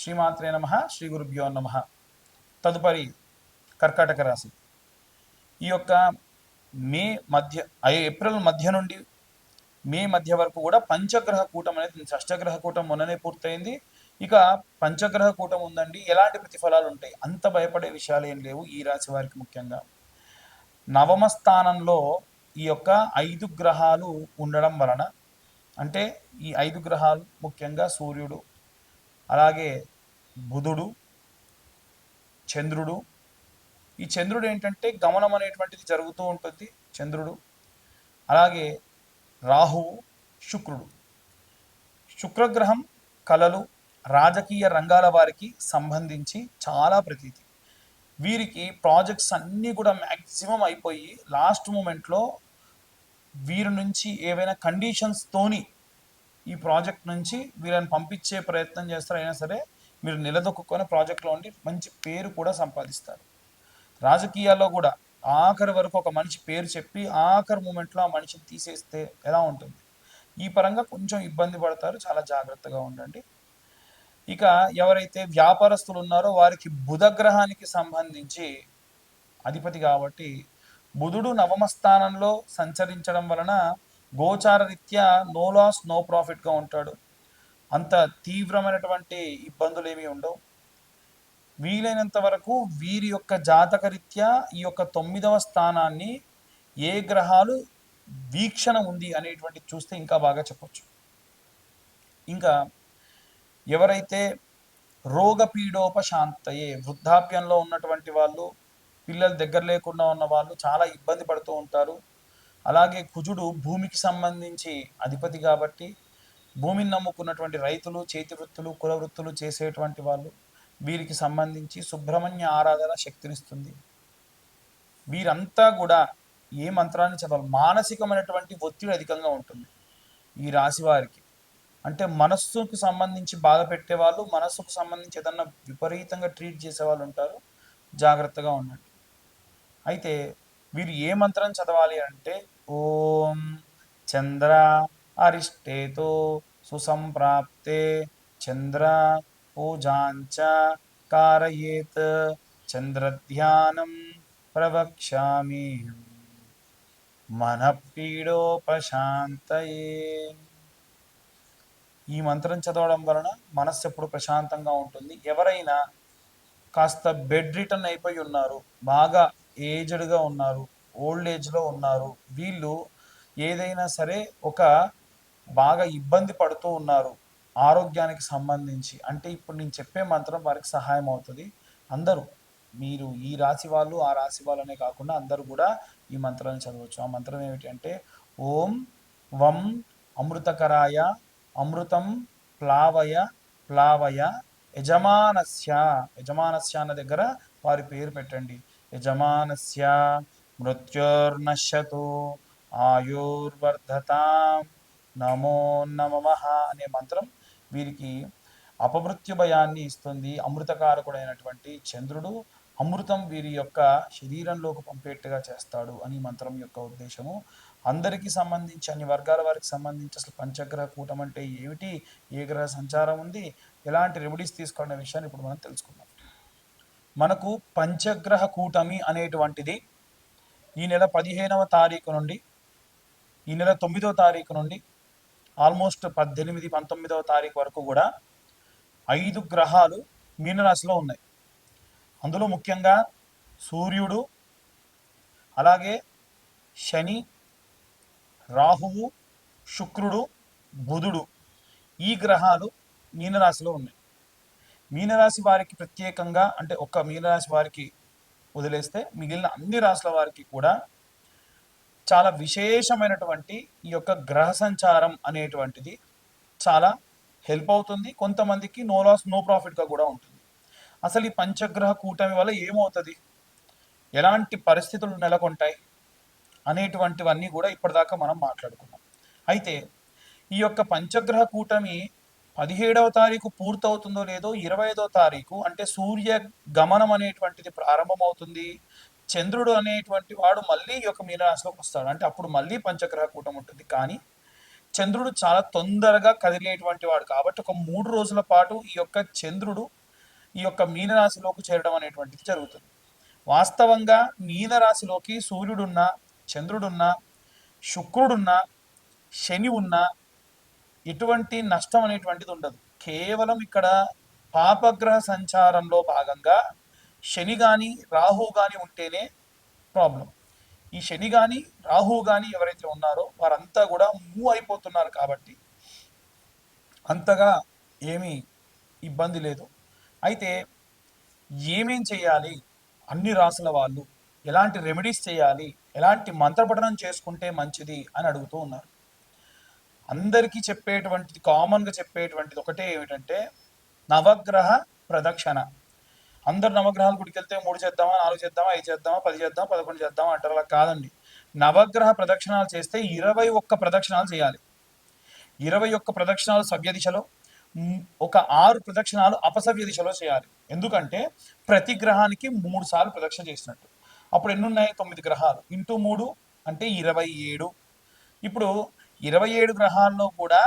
శ్రీమాత్రే నమ, శ్రీ గురుభ్యో నమ. తదుపరి కర్కాటక రాశి. ఈ యొక్క మే మధ్య ఏప్రిల్ మధ్య నుండి మే మధ్య వరకు కూడా పంచగ్రహ కూటం అనేది, షష్టగ్రహ కూటం మొన్ననే పూర్తయింది. ఇక పంచగ్రహ కూటం ఉందండి. ఎలాంటి ప్రతిఫలాలు ఉంటాయి? అంత భయపడే విషయాలు ఏం లేవు ఈ రాశి వారికి. ముఖ్యంగా నవమ స్థానంలో ఈ యొక్క 5 గ్రహాలు ఉండడం వలన, అంటే ఈ 5 గ్రహాలు ముఖ్యంగా సూర్యుడు, అలాగే బుధుడు, చంద్రుడు. ఈ చంద్రుడు ఏంటంటే గమనం అనేటువంటిది జరుగుతూ ఉంటుంది. చంద్రుడు, అలాగే రాహువు, శుక్రుడు. శుక్రగ్రహం కళలు, రాజకీయ రంగాల వారికి సంబంధించి చాలా ప్రతీతి. వీరికి ప్రాజెక్ట్స్ అన్నీ కూడా మ్యాక్సిమం అయిపోయి లాస్ట్ మూమెంట్లో వీరి నుంచి ఏవైనా కండిషన్స్తోని ఈ ప్రాజెక్ట్ నుంచి వీళ్ళని పంపించే ప్రయత్నం చేస్తారు. అయినా సరే మీరు నిలదొక్కుని ప్రాజెక్ట్లో ఉండి మంచి పేరు కూడా సంపాదిస్తారు. రాజకీయాల్లో కూడా ఆఖరి వరకు ఒక మనిషి పేరు చెప్పి ఆఖరి మూమెంట్లో ఆ మనిషిని తీసేస్తే ఎలా ఉంటుంది? ఈ పరంగా కొంచెం ఇబ్బంది పడతారు. చాలా జాగ్రత్తగా ఉండండి. ఇక ఎవరైతే వ్యాపారస్తులు ఉన్నారో వారికి బుధగ్రహానికి సంబంధించి అధిపతి కాబట్టి బుధుడు నవమ స్థానంలో సంచరించడం వలన గోచార రీత్యా నో లాస్ నో ప్రాఫిట్గా ఉంటాడు. అంత తీవ్రమైనటువంటి ఇబ్బందులు ఏమీ ఉండవు. వీలైనంత వరకు వీరి యొక్క జాతక రీత్యా ఈ యొక్క 9వ స్థానాన్ని ఏ గ్రహాలు వీక్షణ ఉంది అనేటువంటి చూస్తే ఇంకా బాగా చెప్పొచ్చు. ఇంకా ఎవరైతే రోగపీడోపశాంతయే, వృద్ధాప్యంలో ఉన్నటువంటి వాళ్ళు, పిల్లలు దగ్గర లేకుండా ఉన్న వాళ్ళు చాలా ఇబ్బంది పడుతూ ఉంటారు. అలాగే కుజుడు భూమికి సంబంధించి అధిపతి కాబట్టి భూమిని నమ్ముకున్నటువంటి రైతులు, చేతి వృత్తులు, కుల వృత్తులు చేసేటువంటి వాళ్ళు, వీరికి సంబంధించి సుబ్రహ్మణ్య ఆరాధన శక్తినిస్తుంది. వీరంతా కూడా ఏ మంత్రాన్ని చదవాలి? మానసికమైనటువంటి ఒత్తిడి అధికంగా ఉంటుంది ఈ రాశి వారికి. అంటే మనస్సుకు సంబంధించి బాధ పెట్టేవాళ్ళు, మనస్సుకు సంబంధించి ఏదన్నా విపరీతంగా ట్రీట్ చేసేవాళ్ళు ఉంటారు. జాగ్రత్తగా ఉండండి. అయితే వీరు ఏ మంత్రం చదవాలి అంటే, ఓం చంద్ర అరిష్టేతో సుసంప్రాప్తే చంద్ర పూజాంచ కారయేత్ చంద్రధ్యానం ప్రవక్ష్యామి మనఃపీడోపశాంతయే. ఈ మంత్రం చదవడం వలన మనస్సు ఎప్పుడు ప్రశాంతంగా ఉంటుంది. ఎవరైనా కాస్త బెడ్ రిటర్న్ అయిపోయి ఉన్నారు, బాగా ఏజ్డ్గా ఉన్నారు, ఓల్డ్ ఏజ్లో ఉన్నారు, వీళ్ళు ఏదైనా సరే ఒక బాగా ఇబ్బంది పడుతూ ఉన్నారు ఆరోగ్యానికి సంబంధించి అంటే, ఇప్పుడు నేను చెప్పే మంత్రం వారికి సహాయం అవుతుంది. అందరూ, మీరు ఈ రాశి వాళ్ళు ఆ రాశి వాళ్ళనే కాకుండా అందరూ కూడా ఈ మంత్రాన్ని చదవచ్చు. ఆ మంత్రం ఏమిటి అంటే, ఓం వం అమృతకరాయ అమృతం ప్లావయ ప్లావయ యజమానస్య. యజమానస్య అన్న దగ్గర వారి పేరు పెట్టండి. యజమానస్య మృత్యుర్నశ్యతు ఆయుర్వర్ధతాం నమో నమః అనే మంత్రం వీరికి అపమృత్యు భయాన్ని ఇస్తుంది. అమృతకారకుడైనటువంటి చంద్రుడు అమృతం వీరి యొక్క శరీరంలోకి పంపేట్టుగా చేస్తాడు అని మంత్రం యొక్క ఉద్దేశము. అందరికీ సంబంధించి, అన్ని వర్గాల వారికి సంబంధించి అసలు పంచగ్రహ కూటం అంటే ఏమిటి, ఏ గ్రహ సంచారం ఉంది, ఎలాంటి రెమెడీస్ తీసుకోవాలనే విషయాన్ని ఇప్పుడు మనం తెలుసుకుందాం. మనకు పంచగ్రహ కూటమి అనేటువంటిది ఈ నెల 15వ తారీఖు నుండి ఈ నెల 9వ తారీఖు నుండి ఆల్మోస్ట్ 18, 19వ తారీఖు వరకు కూడా 5 గ్రహాలు మీనరాశిలో ఉన్నాయి. అందులో ముఖ్యంగా సూర్యుడు, అలాగే శని, రాహువు, శుక్రుడు, బుధుడు, ఈ గ్రహాలు మీనరాశిలో ఉన్నాయి. మీనరాశి వారికి ప్రత్యేకంగా, అంటే ఒక్క మీనరాశి వారికి వదిలేస్తే మిగిలిన అన్ని రాశుల వారికి కూడా చాలా విశేషమైనటువంటి ఈ యొక్క గ్రహ సంచారం అనేటువంటిది చాలా హెల్ప్ అవుతుంది. కొంతమందికి నో లాస్ నో ప్రాఫిట్గా కూడా ఉంటుంది. అసలు ఈ పంచగ్రహ కూటమి వల్ల ఏమవుతుంది, ఎలాంటి పరిస్థితులు నెలకొంటాయి అనేటువంటివన్నీ కూడా ఇప్పటిదాకా మనం మాట్లాడుకున్నాం. అయితే ఈ యొక్క పంచగ్రహ కూటమి 17వ తారీఖు పూర్తవుతుందో లేదో 25వ తారీఖు అంటే సూర్య గమనం అనేటువంటిది ప్రారంభమవుతుంది. చంద్రుడు అనేటువంటి వాడు మళ్ళీ ఈ యొక్క మీనరాశిలోకి వస్తాడు. అంటే అప్పుడు మళ్ళీ పంచగ్రహ కూటం ఉంటుంది. కానీ చంద్రుడు చాలా తొందరగా కదిలేటువంటి వాడు కాబట్టి ఒక 3 రోజుల పాటు ఈ యొక్క చంద్రుడు ఈ యొక్క మీనరాశిలోకి చేరడం అనేటువంటిది జరుగుతుంది. వాస్తవంగా మీనరాశిలోకి సూర్యుడున్న, చంద్రుడున్న, శుక్రుడున్న, శని ఉన్న ఎటువంటి నష్టం అనేటువంటిది ఉండదు. కేవలం ఇక్కడ పాపగ్రహ సంచారంలో భాగంగా శని కానీ రాహు కానీ ఉంటేనే ప్రాబ్లం. ఈ శని కానీ రాహు కానీ ఎవరైతే ఉన్నారో వారంతా కూడా మూవ్ అయిపోతున్నారు కాబట్టి అంతగా ఏమీ ఇబ్బంది లేదు. అయితే ఏమేం చేయాలి, అన్ని రాసుల వాళ్ళు ఎలాంటి రెమెడీస్ చేయాలి, ఎలాంటి మంత్రపఠనం చేసుకుంటే మంచిది అని అడుగుతూ ఉన్నారు. అందరికీ చెప్పేటువంటిది, కామన్గా చెప్పేటువంటిది ఒకటే ఏమిటంటే నవగ్రహ ప్రదక్షిణ. అందరు నవగ్రహాల గుడికి వెళ్తే 3 చేద్దామా, 4 చేద్దామా, 5 చేద్దామా, 10 చేద్దామా, 11 చేద్దామా అంటారు. అలా కాదండి. నవగ్రహ ప్రదక్షిణాలు చేస్తే 21 ప్రదక్షిణాలు చేయాలి. 21 ప్రదక్షిణాలు సవ్య దిశలో, ఒక 6 ప్రదక్షిణాలు అపసవ్య దిశలో చేయాలి. ఎందుకంటే ప్రతి గ్రహానికి 3 సార్లు ప్రదక్షిణ చేసినట్టు. అప్పుడు ఎన్ని ఉన్నాయి? 9 గ్రహాలు ఇంటూ 3 అంటే 27. ఇప్పుడు 27 గ్రహాల్లో కూడా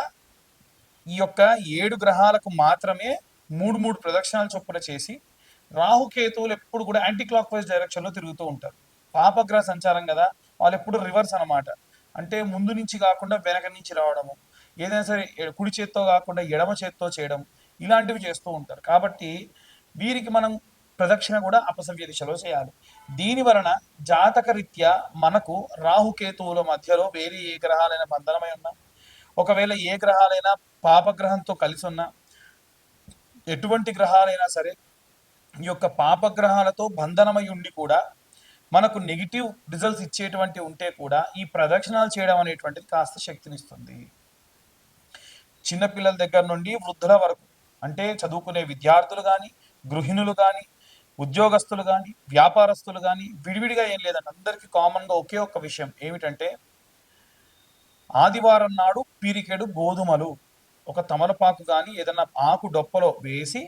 ఈ యొక్క 7 గ్రహాలకు మాత్రమే 3 ప్రదక్షిణాలు చొప్పున చేసి, రాహుకేతువులు ఎప్పుడు కూడా యాంటీ క్లాక్ వైజ్ డైరెక్షన్లో తిరుగుతూ ఉంటారు. పాపగ్రహ సంచారం కదా, వాళ్ళు ఎప్పుడు రివర్స్ అనమాట. అంటే ముందు నుంచి కాకుండా వెనక నుంచి రావడము, ఏదైనా సరే కుడి చేత్తో కాకుండా ఎడమ చేత్తో చేయడం, ఇలాంటివి చేస్తూ ఉంటారు. కాబట్టి వీరికి మనం ప్రదక్షిణ కూడా అపసవ్య దిశలో చేయాలి. దీని వలన జాతక రీత్యా మనకు రాహుకేతువుల మధ్యలో వేరే ఏ గ్రహాలైనా బంధనమై ఉన్నా, ఒకవేళ ఏ గ్రహాలైనా పాపగ్రహంతో కలిసి ఉన్నా, ఎటువంటి గ్రహాలైనా సరే ఈ యొక్క పాపగ్రహాలతో బంధనమై ఉండి కూడా మనకు నెగిటివ్ రిజల్ట్స్ ఇచ్చేటువంటి ఉంటే కూడా ఈ ప్రదక్షిణాలు చేయడం అనేటువంటిది కాస్త శక్తినిస్తుంది. చిన్నపిల్లల దగ్గర నుండి వృద్ధుల వరకు, అంటే చదువుకునే విద్యార్థులు కానీ, గృహిణులు కానీ, ఉద్యోగస్తులు కానీ, వ్యాపారస్తులు కానీ, విడివిడిగా ఏం లేదండి, అందరికీ కామన్గా ఒకే ఒక్క విషయం ఏమిటంటే ఆదివారం నాడు పిరికెడు గోధుమలు ఒక తమలపాకు కానీ ఏదన్నా ఆకు డొప్పలో వేసి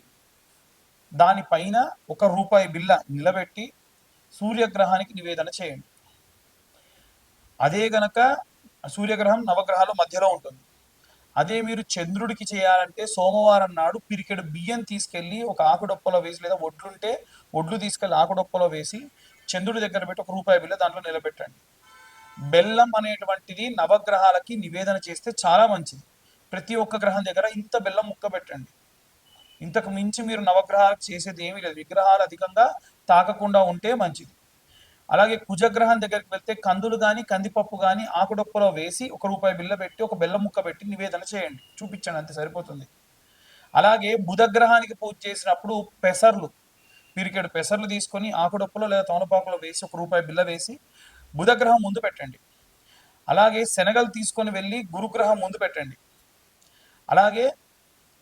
దానిపైన ₹1 బిల్ల నిలబెట్టి సూర్యగ్రహానికి నివేదన చేయండి. అదే గనక సూర్యగ్రహం నవగ్రహాల మధ్యలో ఉంటుంది. అదే మీరు చంద్రుడికి చేయాలంటే సోమవారం నాడు పిరికెడు బియ్యం తీసుకెళ్ళి ఒక ఆకుడొప్పలో వేసి, లేదా ఒడ్లుంటే ఒడ్లు తీసుకెళ్ళి ఆకుడొప్పలో వేసి చంద్రుడి దగ్గర పెట్టి ₹1 బిల్ల దాంట్లో నిలబెట్టండి. బెల్లం అనేటువంటిది నవగ్రహాలకి నివేదన చేస్తే చాలా మంచిది. ప్రతి ఒక్క గ్రహం దగ్గర ఇంత బెల్లం ముక్క పెట్టండి. ఇంతకు మించి మీరు నవగ్రహాలకు చేసేది ఏమీ లేదు. విగ్రహాలు అధికంగా తాకకుండా ఉంటే మంచిది. అలాగే కుజగ్రహం దగ్గరికి వెళ్తే కందులు కానీ, కందిపప్పు కానీ ఆకుడొప్పలో వేసి ₹1 బిల్ల పెట్టి ఒక బెల్లం ముక్క పెట్టి నివేదన చేయండి, చూపించండి, అంతే సరిపోతుంది. అలాగే బుధగ్రహానికి పూజ చేసినప్పుడు పెసర్లు, పిరికెడు పెసర్లు తీసుకొని ఆకుడొప్పలో లేదా తమలపాకులో వేసి ₹1 బిల్ల వేసి బుధగ్రహం ముందు పెట్టండి. అలాగే శనగలు తీసుకొని వెళ్ళి గురుగ్రహం ముందు పెట్టండి. అలాగే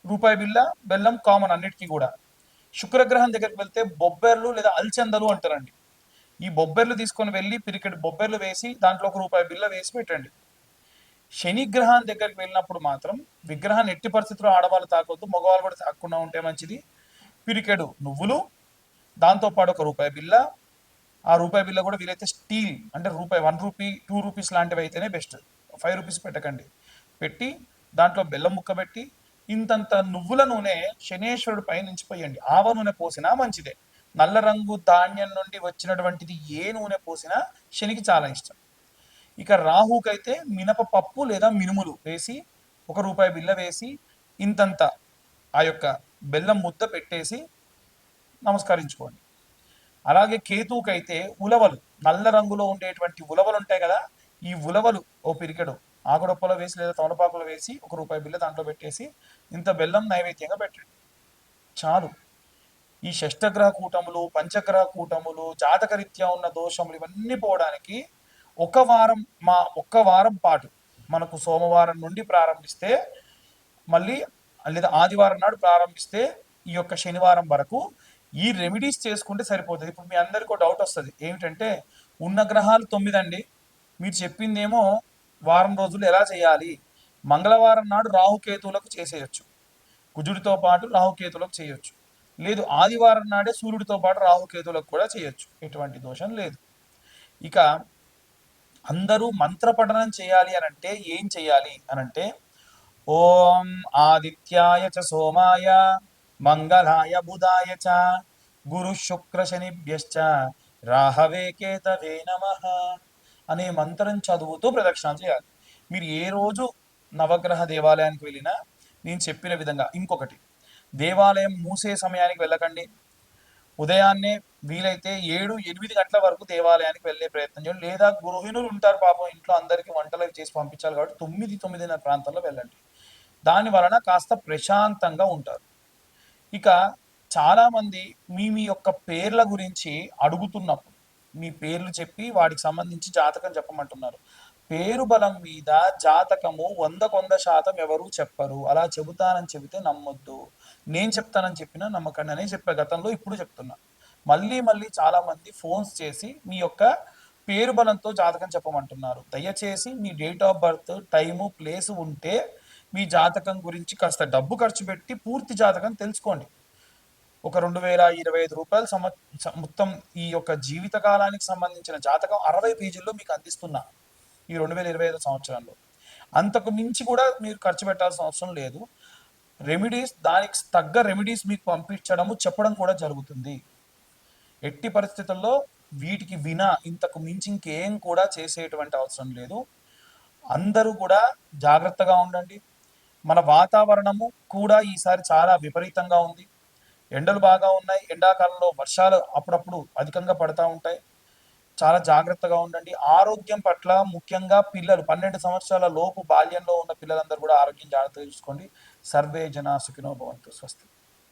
₹1 బిల్ల బెల్లం కామన్ అన్నిటికీ కూడా. శుక్రగ్రహం దగ్గరికి వెళ్తే బొబ్బెర్లు లేదా అల్చందలు అంటారండి. ఈ బొబ్బెర్లు తీసుకొని వెళ్ళి పిరికెడు బొబ్బెర్లు వేసి దాంట్లో ₹1 బిల్ల వేసి పెట్టండి. శని గ్రహం దగ్గరికి వెళ్ళినప్పుడు మాత్రం విగ్రహాన్ని ఎట్టి పరిస్థితుల్లో ఆడవాళ్ళు తాకొద్దు, మగవాళ్ళు కూడా తాకుండా ఉంటే మంచిది. పిరికెడు నువ్వులు, దాంతోపాటు ₹1 బిల్ల, ఆ ₹1 బిల్ల కూడా వీలైతే స్టీల్, అంటే ₹1, ₹2 లాంటివి అయితేనే బెస్ట్. ₹5 పెట్టకండి. పెట్టి దాంట్లో బెల్లం ముక్క పెట్టి ఇంతంత నువ్వుల నూనె శనేశ్వరుడు పై నుంచి పోయండి. ఆవ నూనె పోసినా మంచిదే. నల్ల రంగు ధాన్యం నుండి వచ్చినటువంటిది ఏ నూనె పోసినా శనికి చాలా ఇష్టం. ఇక రాహుకైతే మినపపప్పు లేదా మినుములు వేసి ₹1 బిల్ల వేసి ఇంతంత ఆ యొక్క బెల్లం ముద్ద పెట్టేసి నమస్కరించుకోండి. అలాగే కేతువుకైతే ఉలవలు, నల్ల రంగులో ఉండేటువంటి ఉలవలు ఉంటాయి కదా, ఈ ఉలవలు ఓ పిరికెడు ఆకుడొప్పలో వేసి లేదా తమలపాకులో వేసి ₹1 బిల్ల దాంట్లో పెట్టేసి ఇంత బెల్లం నైవేద్యంగా పెట్టండి, చాలు. ఈ షష్టగ్రహ కూటములు, పంచగ్రహ కూటములు, జాతకరీత్యా ఉన్న దోషములు ఇవన్నీ పోవడానికి ఒక్క వారం పాటు మనకు సోమవారం నుండి ప్రారంభిస్తే, మళ్ళీ లేదా ఆదివారం నాడు ప్రారంభిస్తే ఈ యొక్క శనివారం వరకు ఈ రెమెడీస్ చేసుకుంటే సరిపోతుంది. ఇప్పుడు మీ అందరికీ డౌట్ వస్తుంది, ఏమిటంటే ఉన్న గ్రహాలు 9 అండి, మీరు చెప్పిందేమో వారం రోజులు ఎలా చేయాలి? మంగళవారం నాడు రాహుకేతువులకు చేసేయచ్చు, కుజుడితో పాటు రాహుకేతువులకు చేయొచ్చు. లేదు ఆదివారం నాడే సూర్యుడితో పాటు రాహుకేతువులకు కూడా చేయొచ్చు, ఎటువంటి దోషం లేదు. ఇక అందరూ మంత్రపఠనం చేయాలి అనంటే ఏం చేయాలి అనంటే ఓం ఆదిత్యాయ చ సోమాయ మంగళాయ బుధాయ చ గురు శుక్ర శనిభ్యశ్చ రాహవే కేతవే నమః అనే మంత్రం చదువుతూ ప్రదక్షిణ చేయాలి. మీరు ఏ రోజు నవగ్రహ దేవాలయానికి వెళ్ళినా నేను చెప్పిన విధంగా. ఇంకొకటి, దేవాలయం మూసే సమయానికి వెళ్ళకండి. ఉదయాన్నే వీలైతే 7-8 గంటల వరకు దేవాలయానికి వెళ్ళే ప్రయత్నం చేయండి. లేదా గృహిణులు ఉంటారు పాపం, ఇంట్లో అందరికీ వంటలు అవి చేసి పంపించాలి కాబట్టి 9-9:30 ప్రాంతంలో వెళ్ళండి. దాని వలన కాస్త ప్రశాంతంగా ఉంటారు. ఇక చాలామంది మీ మీ యొక్క పేర్ల గురించి అడుగుతున్నప్పుడు మీ పేర్లు చెప్పి వాటికి సంబంధించి జాతకం చెప్పమంటున్నారు. పేరు బలం మీద జాతకము 100% ఎవరు చెప్పరు. అలా చెబుతానని చెబితే నమ్మొద్దు. నేను చెప్తానని చెప్పినా నమ్మకండి అనే చెప్పా గతంలో, ఇప్పుడు చెప్తున్నా. మళ్ళీ మళ్ళీ చాలామంది ఫోన్స్ చేసి మీ యొక్క పేరు బలంతో జాతకం చెప్పమంటున్నారు. దయచేసి మీ date of birth, time, place ఉంటే మీ జాతకం గురించి కాస్త డబ్బు ఖర్చు పెట్టి పూర్తి జాతకం తెలుసుకోండి. ఒక రూ. 2025 మొత్తం ఈ యొక్క జీవిత కాలానికి సంబంధించిన జాతకం 60 పేజీల్లో మీకు అందిస్తున్నా ఈ 2025 సంవత్సరంలో. అంతకు మించి కూడా మీరు ఖర్చు పెట్టాల్సిన అవసరం లేదు. రెమెడీస్, దానికి తగ్గ రెమెడీస్ మీకు పంపించడము, చెప్పడం కూడా జరుగుతుంది. ఎట్టి పరిస్థితుల్లో వీటికి ఇంతకు మించి ఇంకేం కూడా చేసేటువంటి అవసరం లేదు. అందరూ కూడా జాగ్రత్తగా ఉండండి. మన వాతావరణము కూడా ఈసారి చాలా విపరీతంగా ఉంది. ఎండలు బాగా ఉన్నాయి. ఎండాకాలంలో వర్షాలు అప్పుడప్పుడు అధికంగా పడతా ఉంటాయి. చాలా జాగ్రత్తగా ఉండండి. ఆరోగ్యం పట్ల ముఖ్యంగా పిల్లలు 12 సంవత్సరాల లోపు బాల్యంలో ఉన్న పిల్లలందరూ కూడా ఆరోగ్యం జాగ్రత్తగా చూసుకోండి. సర్వే జనా సుఖినో భవంతు. స్వస్తి.